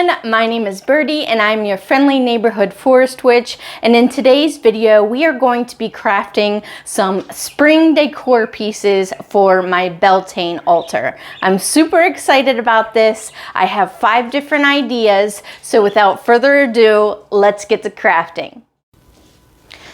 everyone, my name is Birdie and I'm your friendly neighborhood forest witch, and in today's video we are going to be crafting some spring decor pieces for my Beltane altar. I'm super excited about this. I have 5 different ideas, so without further ado, let's get to crafting.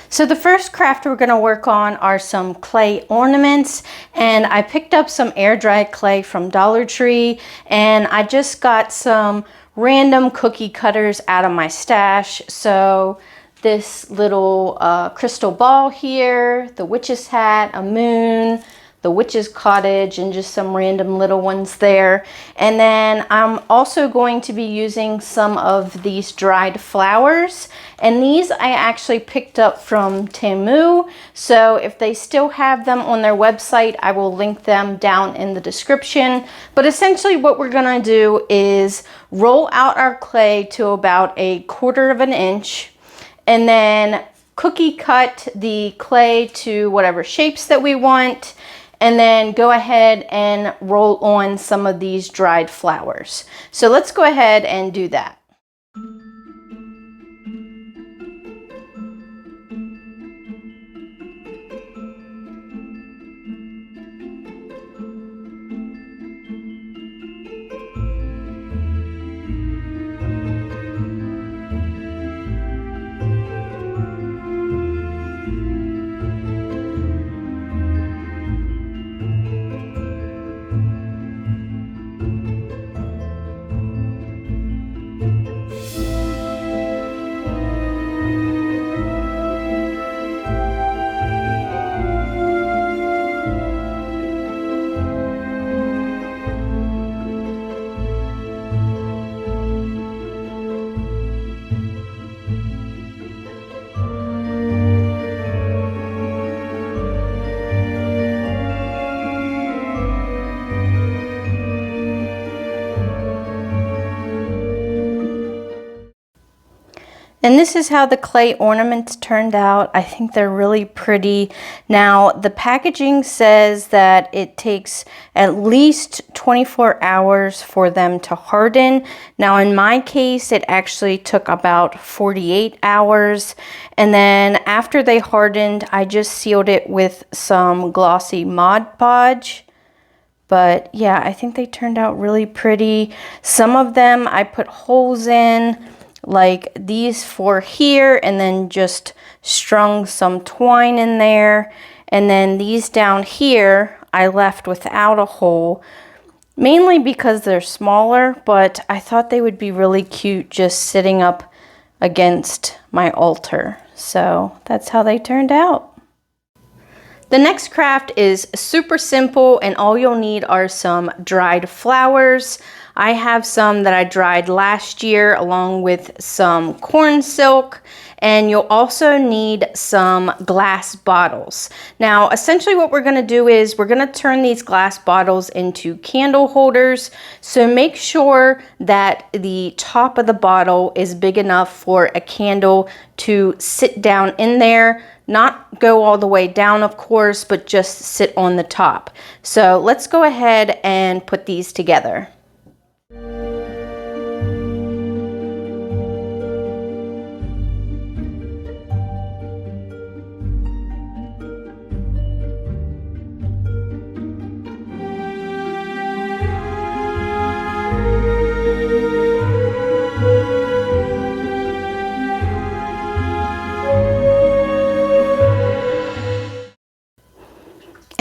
So the first craft we're going to work on are some clay ornaments, and I picked up some air dried clay from Dollar Tree, and I just got some random cookie cutters out of my stash. So this little crystal ball here, the witch's hat, a moon, the witch's cottage, and just some random little ones there. And then I'm also going to be using some of these dried flowers, and these I actually picked up from Temu, so if they still have them on their website, I will link them down in the description. But essentially what we're gonna do is roll out our clay to about 1/4 inch, and then cookie cut the clay to whatever shapes that we want, and then go ahead and roll on some of these dried flowers. So let's go ahead and do that. And this is how the clay ornaments turned out. I think they're really pretty. Now, the packaging says that it takes at least 24 hours for them to harden. Now, in my case, it actually took about 48 hours. And then after they hardened, I just sealed it with some glossy Mod Podge. But yeah, I think they turned out really pretty. Some of them I put holes in, like these 4 here, and then just strung some twine in there. And then these down here I left without a hole, mainly because they're smaller, but I thought they would be really cute just sitting up against my altar. So that's how they turned out. The next craft is super simple, and all you'll need are some dried flowers. I have some that I dried last year along with some corn silk, and you'll also need some glass bottles. Now, essentially what we're gonna do is we're gonna turn these glass bottles into candle holders. So make sure that the top of the bottle is big enough for a candle to sit down in there. Not go all the way down, of course, but just sit on the top. So let's go ahead and put these together.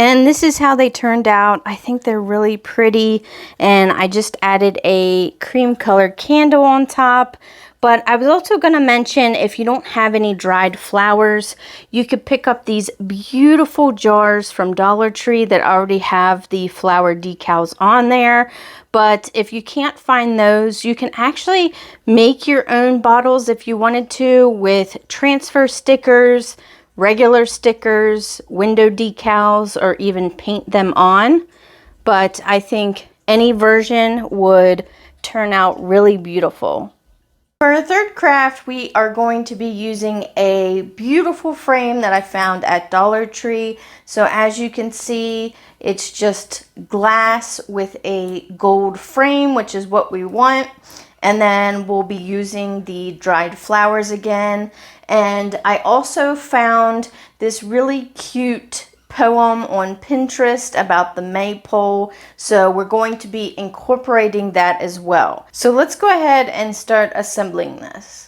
And this is how they turned out. I think they're really pretty, and I just added a cream colored candle on top. But I was also going to mention, if you don't have any dried flowers, you could pick up these beautiful jars from Dollar Tree that already have the flower decals on there. But if you can't find those, you can actually make your own bottles if you wanted to, with transfer stickers, regular stickers, window decals, or even paint them on. But I think any version would turn out really beautiful. For our third craft, we are going to be using a beautiful frame that I found at Dollar Tree. So as you can see, it's just glass with a gold frame, which is what we want. And then we'll be using the dried flowers again. And I also found this really cute poem on Pinterest about the maypole, so we're going to be incorporating that as well. So let's go ahead and start assembling this.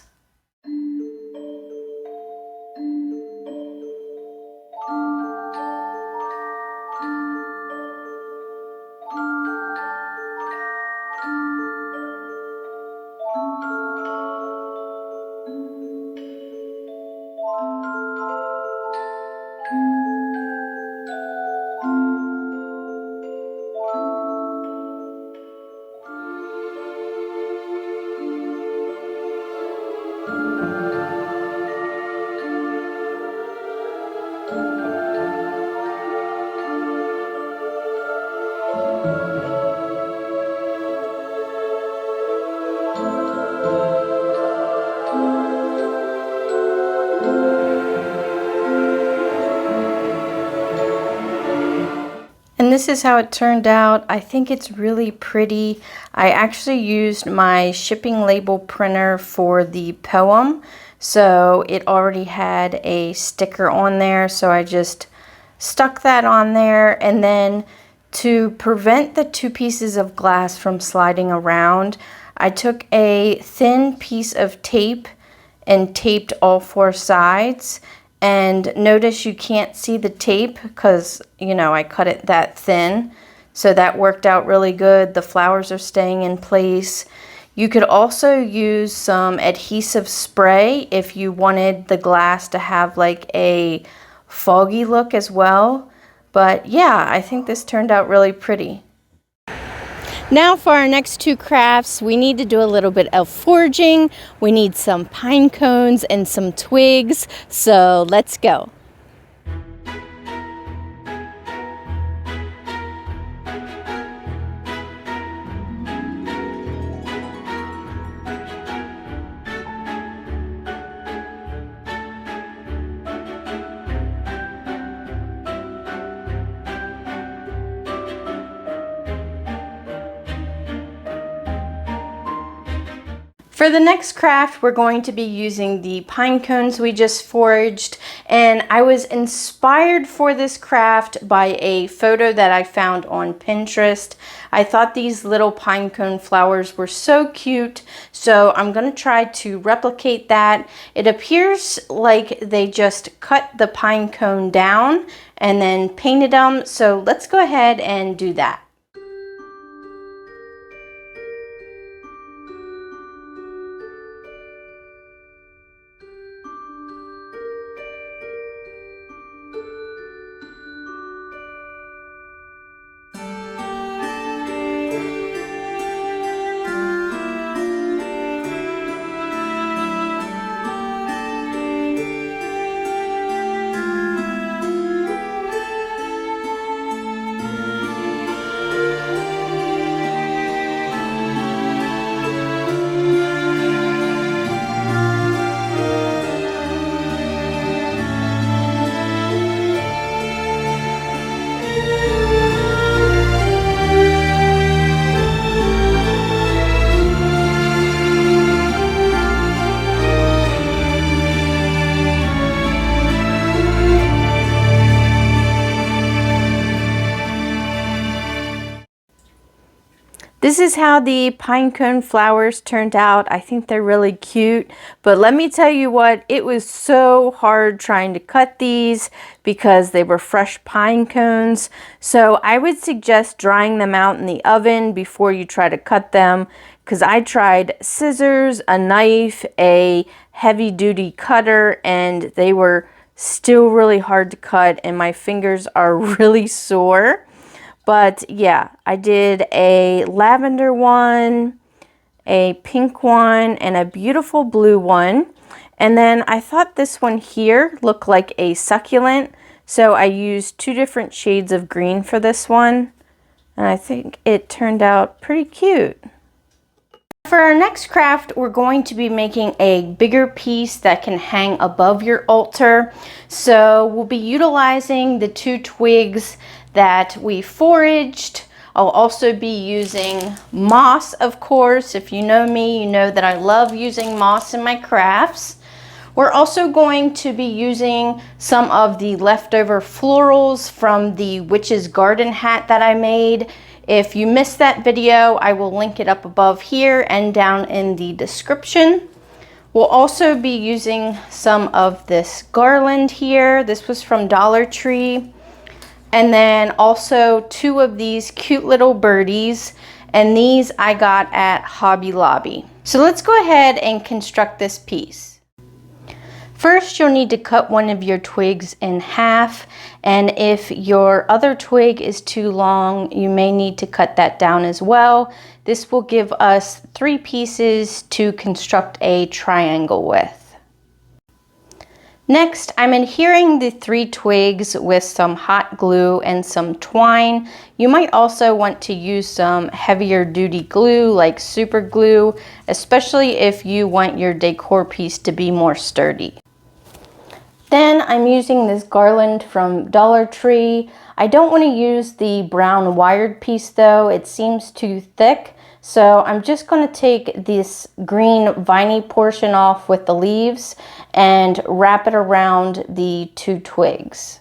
And this is how it turned out. I think it's really pretty. I actually used my shipping label printer for the poem, so it already had a sticker on there, so I just stuck that on there. And then to prevent the two pieces of glass from sliding around, I took a thin piece of tape and taped all four sides. And notice you can't see the tape because, you know, I cut it that thin. So that worked out really good. The flowers are staying in place. You could also use some adhesive spray if you wanted the glass to have like a foggy look as well. But yeah, I think this turned out really pretty. Now for our next two crafts, we need to do a little bit of foraging. We need some pine cones and some twigs, so let's go. For the next craft, we're going to be using the pine cones we just foraged, and I was inspired for this craft by a photo that I found on Pinterest. I thought these little pine cone flowers were so cute, so I'm going to try to replicate that. It appears like they just cut the pine cone down and then painted them, so let's go ahead and do that. This is how the pinecone flowers turned out. I think they're really cute, but let me tell you what, it was so hard trying to cut these because they were fresh pine cones. So I would suggest drying them out in the oven before you try to cut them, because I tried scissors, a knife, a heavy-duty cutter, and they were still really hard to cut, and my fingers are really sore. But yeah, I did a lavender one, a pink one, and a beautiful blue one. And then I thought this one here looked like a succulent, so I used two different shades of green for this one. And I think it turned out pretty cute. For our next craft, we're going to be making a bigger piece that can hang above your altar. So we'll be utilizing the two twigs that we foraged. I'll also be using moss, of course. If you know me, you know that I love using moss in my crafts. We're also going to be using some of the leftover florals from the witch's garden hat that I made. If you missed that video, I will link it up above here and down in the description. We'll also be using some of this garland here. This was from Dollar Tree. And then also 2 of these cute little birdies. And these I got at Hobby Lobby. So let's go ahead and construct this piece. First, you'll need to cut one of your twigs in half, and if your other twig is too long, you may need to cut that down as well. This will give us 3 pieces to construct a triangle with. Next, I'm adhering the 3 twigs with some hot glue and some twine. You might also want to use some heavier duty glue like super glue, especially if you want your decor piece to be more sturdy. Then I'm using this garland from Dollar Tree. I don't want to use the brown wired piece though, it seems too thick. So I'm just going to take this green viney portion off with the leaves and wrap it around the 2 twigs.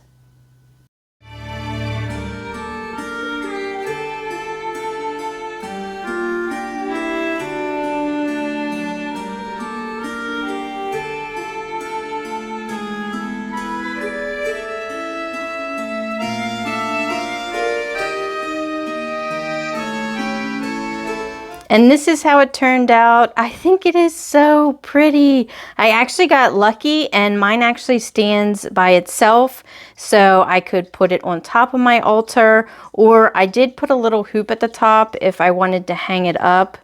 And this is how it turned out. I think it is so pretty. I actually got lucky and mine actually stands by itself. So I could put it on top of my altar, or I did put a little hoop at the top if I wanted to hang it up.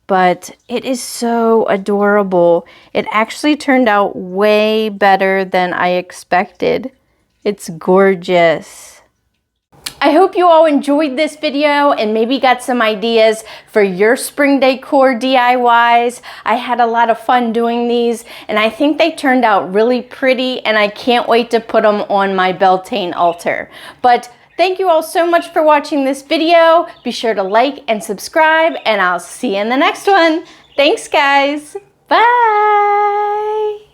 But it is so adorable. It actually turned out way better than I expected. It's gorgeous. I hope you all enjoyed this video and maybe got some ideas for your spring decor DIYs. I had a lot of fun doing these and I think they turned out really pretty, and I can't wait to put them on my Beltane altar. But thank you all so much for watching this video. Be sure to like and subscribe, and I'll see you in the next one. Thanks guys. Bye.